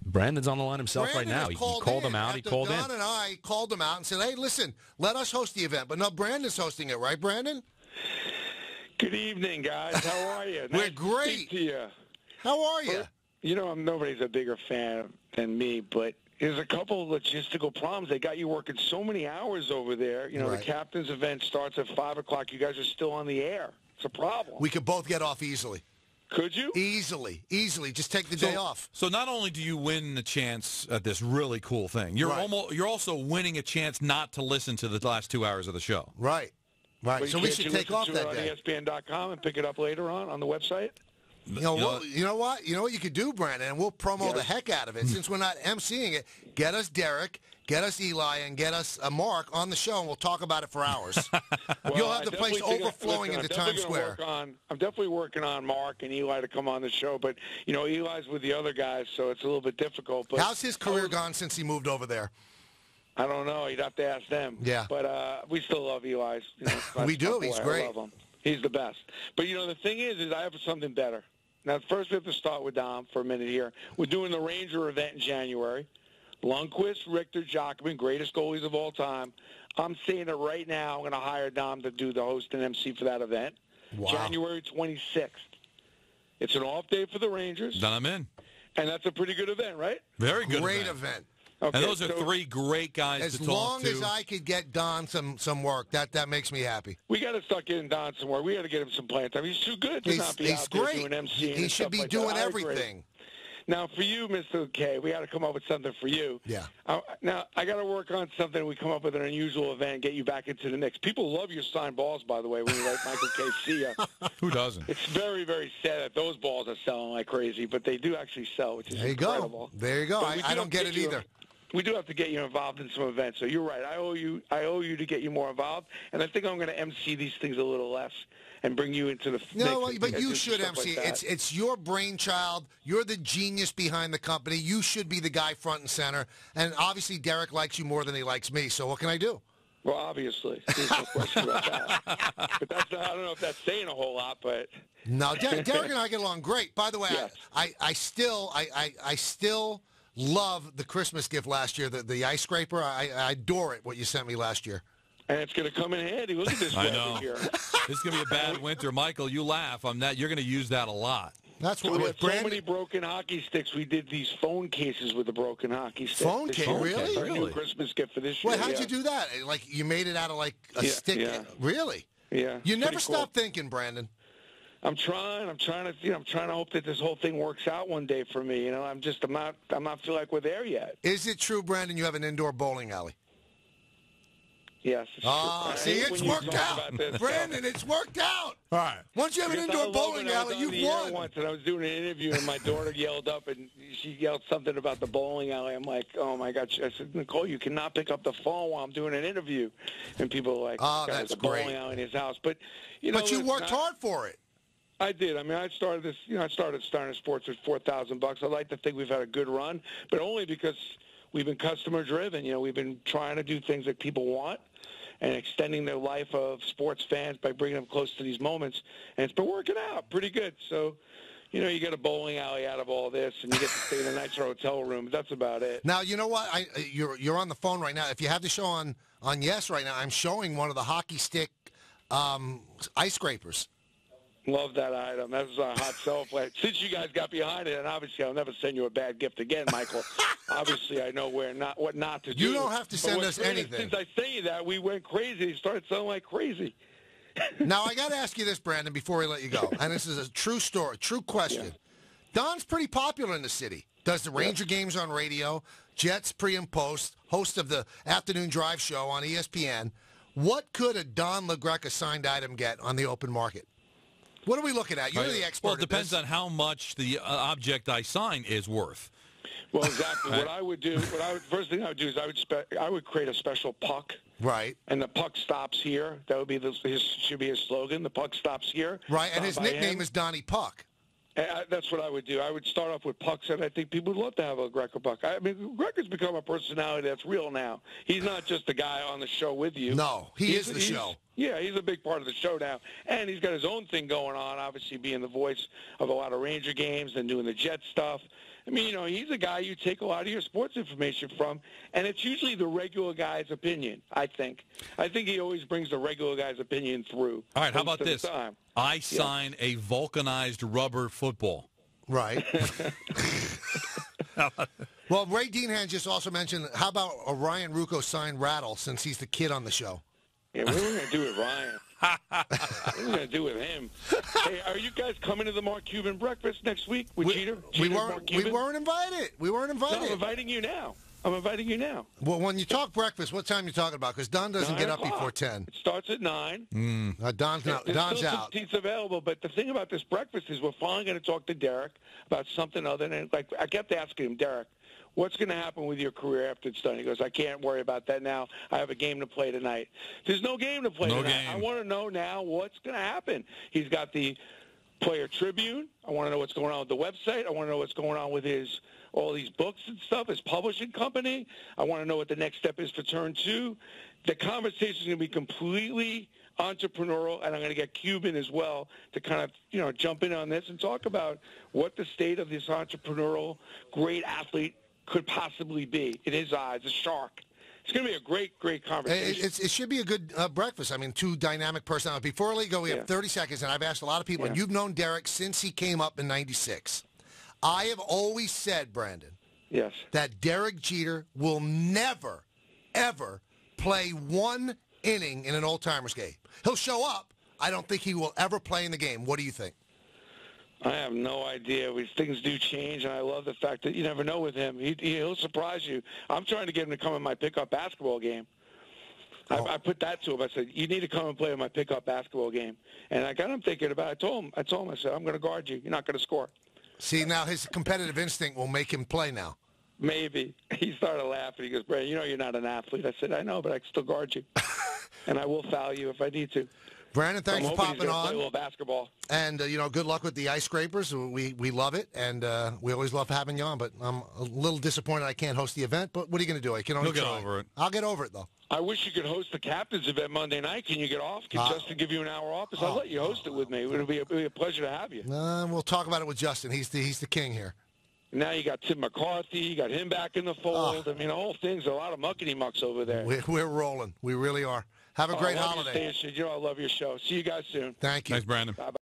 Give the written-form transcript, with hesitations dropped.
Brandon's on the line himself Brandon right now. He called him out. He called in. Don and I called him out and said, hey, listen, let us host the event. But no, Brandon's hosting it, right, Brandon? Good evening, guys. How are you? We're Nice great. To speak to you. How are you? You know, nobody's a bigger fan than me, but there's a couple of logistical problems. They got you working so many hours over there. You know, Right. The captain's event starts at 5 o'clock. You guys are still on the air. It's a problem. We could both get off easily. Could you? Easily. Just take the day off. So not only do you win the chance at this really cool thing, you're Right. you're also winning a chance not to listen to the last 2 hours of the show. Right. But So we should take off that day. On ESPN.com and pick it up later on the website? You know what you could do, Brandon, and we'll promo the heck out of it. Since we're not emceeing it, get us Derek, get us Eli, and get us Mark on the show, and we'll talk about it for hours. You'll have the place overflowing into Times Square. I'm definitely working on Mark and Eli to come on the show, but, you know, Eli's with the other guys, so it's a little bit difficult. But how's his career gone since he moved over there? I don't know. You'd have to ask them. Yeah. But we still love Eli. You know, We do. He's great. I love him. He's the best. But, you know, the thing is I have something better. Now, first we have to start with Dom for a minute here. We're doing the Ranger event in January. Lundqvist, Richter, Jockman, greatest goalies of all time. I'm saying it right now. I'm going to hire Dom to do the host and MC for that event. Wow. January 26th. It's an off day for the Rangers. Then I'm in. And that's a pretty good event, right? Very good Great event. Okay, and those are three great guys as to talk long to. as I could get Don some work, that makes me happy. We got to start getting Don some work. We got to get him some playing time. He's too good to not be out there doing MC. He should be doing everything. Now, for you, Mr. K, we got to come up with something for you. Yeah. Now, I got to work on something. We come up with an unusual event and get you back into the mix. People love your signed balls, by the way, when you write Michael K. See ya. Who doesn't? It's very, very sad that those balls are selling like crazy, but they do actually sell, which is incredible. There you go. I don't get it either. We do have to get you involved in some events. So you're right. I owe you to get you more involved, and I think I'm going to MC these things a little less and bring you into the no, but you should MC. Like it's your brainchild. You're the genius behind the company. You should be the guy front and center. And obviously, Derek likes you more than he likes me. So what can I do? Well, obviously, there's no question about that. But that's not, I don't know if that's saying a whole lot, but no, Derek and I get along great. By the way, yes. I still love the Christmas gift last year, the ice scraper. I adore it. What you sent me last year. And it's going to come in handy. Look at this weather here. This is going to be a bad winter. Michael, you laugh. You're going to use that a lot. That's what we had so many broken hockey sticks. We did these phone cases with the broken hockey sticks. Phone case? Really? Our new Christmas gift for this year. Well, how'd you do that? Like you made it out of like a stick? Yeah. Really? Yeah. You never stop thinking, Brandon. I'm trying to hope that this whole thing works out one day for me. You know, I'm not feel like we're there yet. Is it true, Brandon, you have an indoor bowling alley? Yes. See, it's worked out. Brandon, it's worked out. All right. Once you have an indoor bowling alley, you've won. Once, and I was doing an interview, and my daughter yelled up, and she yelled something about the bowling alley. I'm like, oh, my God. I said, Nicole, you cannot pick up the phone while I'm doing an interview. And people are like, oh, that's great. Bowling alley in his house. But, you know, but you worked hard for it. I did. I mean, I started this. You know, I started Steiner Sports with $4,000. I like to think we've had a good run, but only because we've been customer driven. You know, we've been trying to do things that people want and extending the life of sports fans by bringing them close to these moments. And it's been working out pretty good. So, you know, you get a bowling alley out of all this, and you get to stay in a nicer hotel room. That's about it. Now, you know what? You're on the phone right now. If you have the show on Yes right now, I'm showing one of the hockey stick ice scrapers. Love that item. That's a hot sell play. Since you guys got behind it, and obviously I'll never send you a bad gift again, Michael. Obviously I know what not to do. You don't have to send us anything. Since I say that, we went crazy. It started sounding like crazy. Now, I got to ask you this, Brandon, before we let you go. And this is a true story, true question. Yeah. Don's pretty popular in the city. Does the Ranger games on radio, Jets pre and post, host of the afternoon drive show on ESPN. What could a Don LaGreca signed item get on the open market? What are we looking at? You're the expert. Well, it depends on how much the object I sign is worth. Well, exactly. What I would do, first thing I would do is I would create a special puck. Right. And the puck stops here. That would be should be his slogan. The puck stops here. Right. And his nickname is Donnie Puck. That's what I would do. I would start off with pucks, and I think people would love to have a Greco puck. I mean, Greco's become a personality that's real now. He's not just a guy on the show with you. No, he is the show. Yeah, he's a big part of the show now. And he's got his own thing going on, obviously being the voice of a lot of Ranger games and doing the Jet stuff. I mean, he's a guy you take a lot of your sports information from, and it's usually the regular guy's opinion, I think. I think he always brings the regular guy's opinion through. All right, how about this? I sign a vulcanized rubber football. Right. Well, Ray Deanhan just also mentioned, how about Ryan Rucco sign Rattle since he's the kid on the show? Yeah, what are we going to do with Ryan? What are we going to do with him? Hey, are you guys coming to the Mark Cuban breakfast next week with Jeter? We weren't invited. No, I'm inviting you now. Well, when you talk breakfast, what time are you talking about? Because Don doesn't get up before 10. It starts at 9. Don's There's out. still some seats available, but the thing about this breakfast is we're finally going to talk to Derek about something other than, like, I kept asking him, Derek, what's going to happen with your career after it's done? He goes, I can't worry about that now. I have a game to play tonight. There's no game to play tonight. I want to know now what's going to happen. He's got the Player Tribune. I want to know what's going on with the website. I want to know what's going on with all these books and stuff, his publishing company. I want to know what the next step is for Turn 2. The conversation is going to be completely entrepreneurial, and I'm going to get Cuban as well to kind of, jump in on this and talk about what the state of this entrepreneurial, great athlete could possibly be in his eyes, a shark. It's going to be a great, great conversation. It should be a good breakfast. I mean, two dynamic personalities. Before we go, we have 30 seconds, and I've asked a lot of people, and you've known Derek since he came up in '96. I have always said, Brandon, that Derek Jeter will never, ever play one inning in an old-timers game. He'll show up. I don't think he will ever play in the game. What do you think? I have no idea. Things do change, and I love the fact that you never know with him. He'll surprise you. I'm trying to get him to come in my pickup basketball game. I put that to him. I said, you need to come and play in my pickup basketball game. And I got him thinking about it. I told him, I said, I'm going to guard you. You're not going to score. See, now his competitive instinct will make him play now. Maybe. He started laughing. He goes, Brandon, you're not an athlete. I said, I know, but I can still guard you. And I will foul you if I need to. Brandon, thanks for popping play on. A little basketball. And, good luck with the ice scrapers. We love it, and we always love having you on. But I'm a little disappointed I can't host the event. But what are you going to do? I can only He'll try. get over it. I'll get over it, though. I wish you could host the captain's event Monday night. Can you get off? Can Justin give you an hour off? I'll let you host it with me. It'll be a pleasure to have you. We'll talk about it with Justin. He's the king here. Now you got Tim McCarthy. You got him back in the fold. I mean, the whole thing's a lot of muckety-mucks over there. We're rolling. We really are. Have a great holiday. I love your station. I love your show. See you guys soon. Thank you. Thanks, Brandon. Bye-bye.